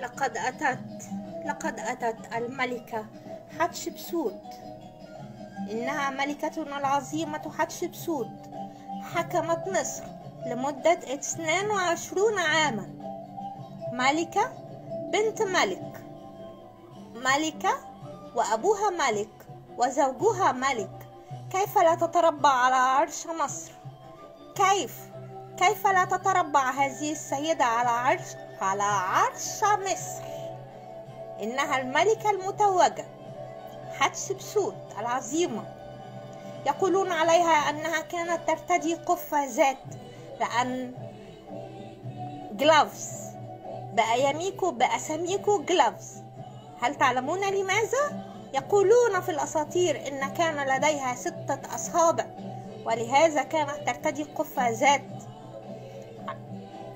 لقد أتت الملكة حتشبسوت. إنها ملكتنا العظيمة حتشبسوت، حكمت مصر لمدة 22 عاما. ملكة بنت ملك، ملكة وأبوها ملك وزوجها ملك. كيف لا تتربع على عرش مصر؟ كيف لا تتربع هذه السيدة على عرش مصر؟ إنها الملكة المتوجة حتشبسوت العظيمة. يقولون عليها أنها كانت ترتدي قفازات، لأن gloves بأساميكو gloves. هل تعلمون لماذا؟ يقولون في الأساطير إن كان لديها 6 أصابع، ولهذا كانت ترتدي قفازات.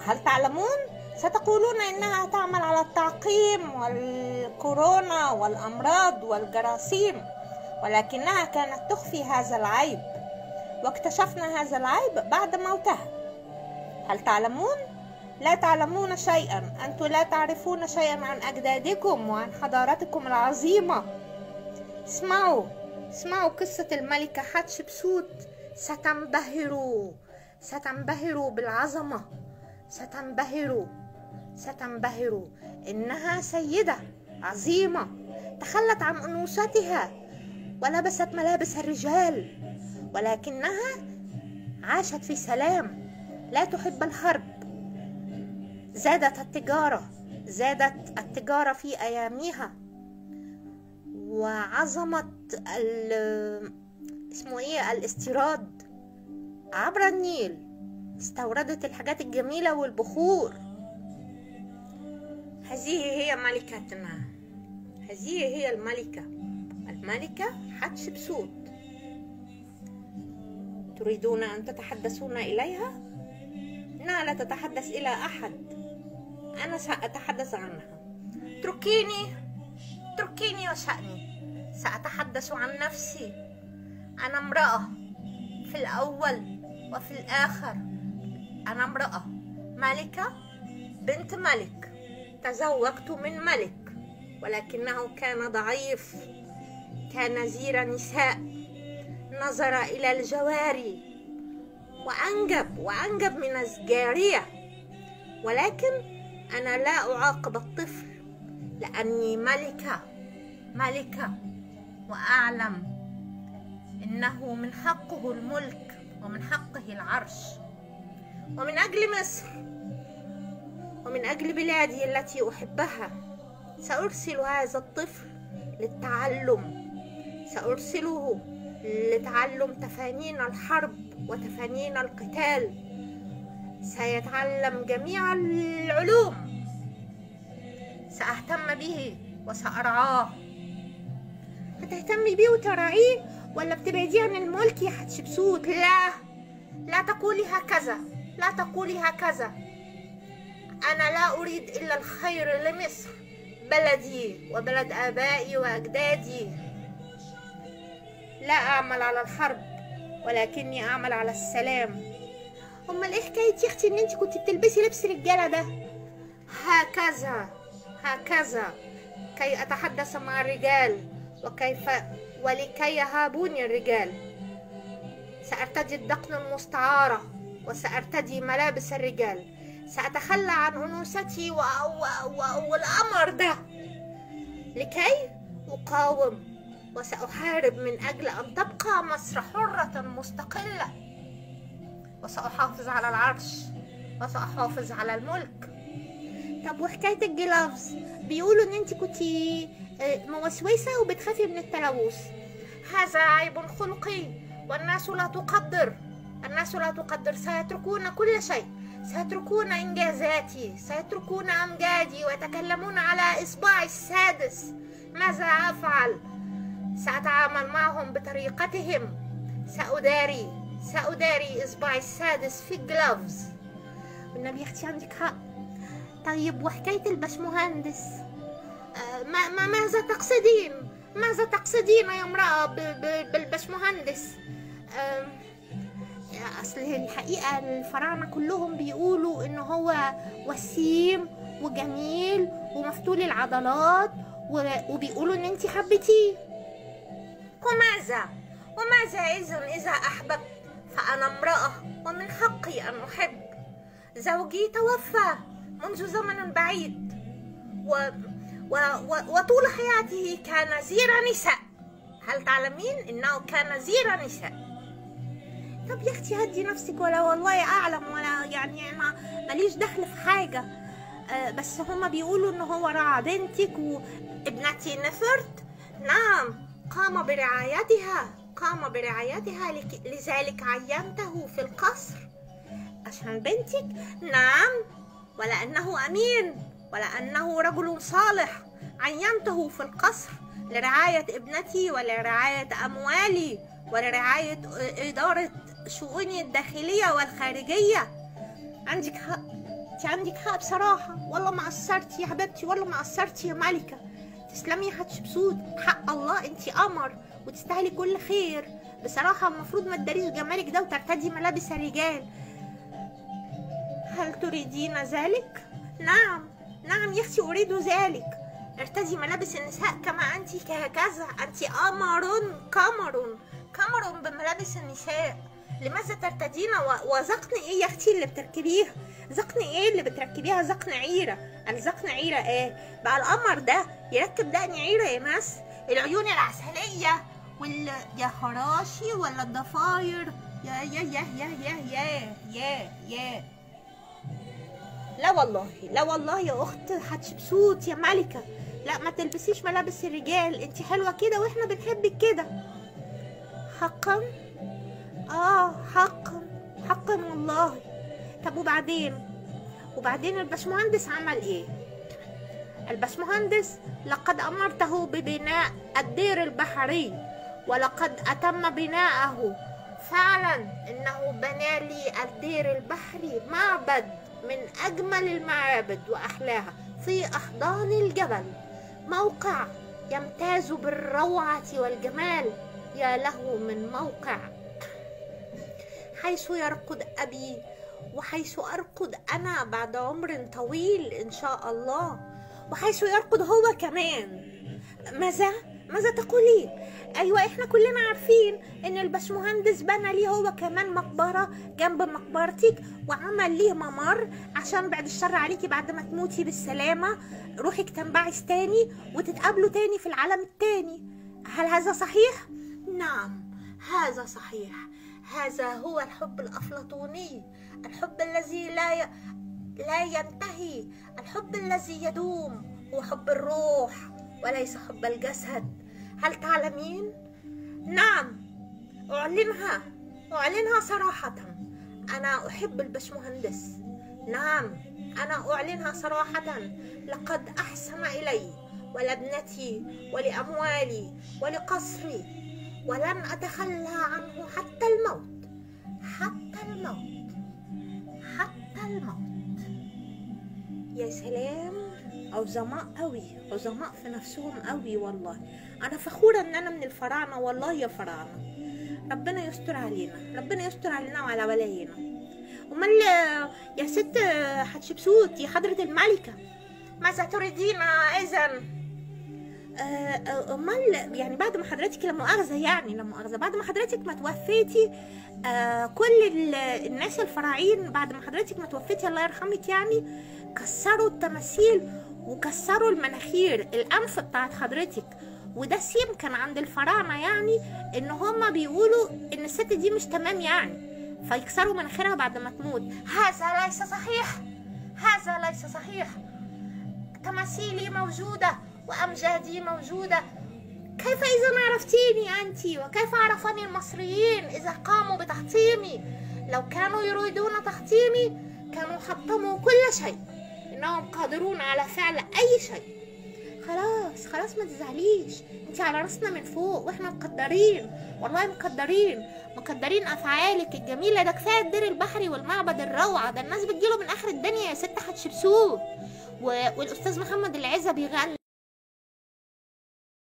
هل تعلمون؟ ستقولون إنها تعمل على التعقيم والكورونا والأمراض والجراثيم، ولكنها كانت تخفي هذا العيب، واكتشفنا هذا العيب بعد موتها. هل تعلمون؟ لا تعلمون شيئا. أنتم لا تعرفون شيئا عن أجدادكم وعن حضارتكم العظيمة. اسمعوا قصة الملكة حتشبسوت. ستنبهروا بالعظمة، ستنبهروا. إنها سيدة عظيمة تخلت عن أنوثتها ولبست ملابس الرجال، ولكنها عاشت في سلام، لا تحب الحرب. زادت التجارة في أيامها، وعظمت الاستيراد عبر النيل. استوردت الحاجات الجميلة والبخور. هذه هي ملكتنا، هذه هي الملكة حتشبسوت. تريدون أن تتحدثون إليها؟ إنها لا تتحدث إلى أحد، أنا سأتحدث عنها. اتركيني وشأني. سأتحدث عن نفسي. أنا امرأة في الأول وفي الآخر. أنا امرأة ملكة بنت ملك. تزوجت من ملك، ولكنه كان ضعيف، كان زير نساء، نظر إلى الجواري وأنجب من الجارية. ولكن أنا لا أعاقب الطفل، لأني ملكة وأعلم إنه من حقه الملك ومن حقه العرش. ومن أجل مصر ومن أجل بلادي التي أحبها سأرسل هذا الطفل للتعلم. سأرسله لتعلم تفانين الحرب وتفانين القتال. سيتعلم جميع العلوم. سأهتم به وسأرعاه. هتهتمي بيه وترعيه ولا بتبعديه عن الملك يا حتشبسوت؟ لا تقولي هكذا. أنا لا أريد إلا الخير لمصر، بلدي وبلد آبائي وأجدادي. لا أعمل على الحرب، ولكني أعمل على السلام. أمال إيه حكاية يا أختي إن أنت كنت بتلبسي لبس رجالة ده؟ هكذا كي أتحدث مع الرجال ولكي يهابوني الرجال. سأرتدي الدقن المستعارة وسأرتدي ملابس الرجال. سأتخلى عن أنوثتي والأمر ده لكي أقاوم، وسأحارب من أجل أن تبقى مصر حرة مستقلة، وسأحافظ على العرش وسأحافظ على الملك. طب وحكاية الجلافز؟ بيقولوا إن أنت كنتي موسوسة وبتخافي من التلوث. هذا عيب خلقي، والناس لا تقدر. سيتركون كل شيء، سيتركون إنجازاتي، سيتركون أمجادي، ويتكلمون على إصبعي السادس. ماذا أفعل؟ سأتعامل معهم بطريقتهم. سأداري إصبعي السادس في الجلافز. والنبي يا أختي عندك حق. طيب وحكاية البشمهندس؟ ماذا تقصدين يا امرأة بالبشمهندس؟ أصل الحقيقة الفراعنة كلهم بيقولوا إنه هو وسيم وجميل ومفتول العضلات وبيقولوا ان انت حبيتيه. وماذا إذا أحببت؟ فأنا امرأة ومن حقي أن أحب. زوجي توفى منذ زمن بعيد وطول حياته كان زير نساء. هل تعلمين إنه كان زير نساء؟ طب يا اختي هدي نفسك، ولا والله أعلم، ولا يعني أنا ماليش دخل في حاجة. بس هما بيقولوا إن هو رعى بنتك وابنتي نفرت. نعم، قام برعايتها لذلك عينته في القصر عشان بنتك. نعم، ولأنه أمين ولأنه رجل صالح عينته في القصر لرعاية ابنتي ولرعاية أموالي ولرعاية إدارة شؤوني الداخلية والخارجية. عندك حق، انت عندك حق بصراحة. والله ما قصرتي يا حبيبتي، والله ما قصرتي يا ملكة. تسلمي يا حتشبسوت، حق الله انت قمر وتستاهلي كل خير. بصراحة المفروض ما تداريش جمالك ده وترتدي ملابس الرجال. هل تريدين ذلك؟ نعم يا اختي أريد ذلك. ارتدي ملابس النساء كما أنت، كهكذا أنت قمر بملابس النساء. لماذا ترتدين وزقن ايه يا اختي اللي بتركبيها؟ زقن ايه اللي بتركبيها؟ زقن عيرة. الزقن عيرة ايه بقى؟ القمر ده يركب دقن عيرة يا ناس؟ العيون العسلية يا خراشي ولا الضفاير يا يا يا يا يا يا يا يا. لا والله يا اخت حتشبسوت يا ملكة، لا ما تلبسيش ملابس الرجال. انت حلوة كده واحنا بنحبك كده. حقا حقا والله. طب وبعدين الباشمهندس عمل ايه؟ الباشمهندس لقد امرته ببناء الدير البحري ولقد اتم بناءه فعلا. انه بنى لي الدير البحري معبد من اجمل المعابد واحلاها في احضان الجبل، موقع يمتاز بالروعة والجمال. يا له من موقع حيث يرقد أبي وحيث أرقد أنا بعد عمر طويل إن شاء الله، وحيث يرقد هو كمان. ماذا تقولين؟ أيوة، إحنا كلنا عارفين إن الباشمهندس بنى ليه هو كمان مقبرة جنب مقبرتك، وعمل ليه ممر عشان بعد الشر عليكي بعد ما تموتي بالسلامة روحك تنبعث تاني وتتقابلوا تاني في العالم التاني. هل هذا صحيح؟ نعم هذا صحيح. هذا هو الحب الأفلاطوني، الحب الذي لا ينتهي، الحب الذي يدوم، هو حب الروح وليس حب الجسد. هل تعلمين؟ نعم، أعلنها صراحة، أنا أحب الباشمهندس. نعم أنا أعلنها صراحة، لقد أحسن إلي ولابنتي ولأموالي ولقصري، ولن أتخلى عنه حتى الموت. يا سلام، عظماء قوي، عظماء في نفسهم قوي. والله أنا فخورة إن أنا من الفراعنة. والله يا فراعنة، ربنا يستر علينا وعلى ولاينا. أمال يا ست حتشبسوت يا حضرة الملكة، ماذا تريدين إذن؟ امال يعني بعد ما حضرتك لا مؤاخذه بعد ما حضرتك ما توفيتي، كل الناس الفراعين بعد ما حضرتك ما توفيتي الله يرحمك يعني كسروا التماثيل وكسروا المناخير، الانف بتاعت حضرتك. وده سيم كان عند الفراعنه، يعني ان هما بيقولوا ان الست دي مش تمام يعني، فيكسروا مناخيرها بعد ما تموت. هذا ليس صحيح. تماثيلي موجوده وأمجادي موجودة. كيف إذا عرفتيني أنت؟ وكيف عرفني المصريين إذا قاموا بتحطيمي؟ لو كانوا يريدون تحطيمي كانوا حطموا كل شيء. إنهم قادرون على فعل أي شيء. خلاص ما تزعليش، أنت على راسنا من فوق وإحنا مقدرين، والله مقدرين أفعالك الجميلة. ده كفاية الدير البحري والمعبد الروعة، ده الناس بتجيله من آخر الدنيا يا ست حتشبسوت. والأستاذ محمد العزة بيغني.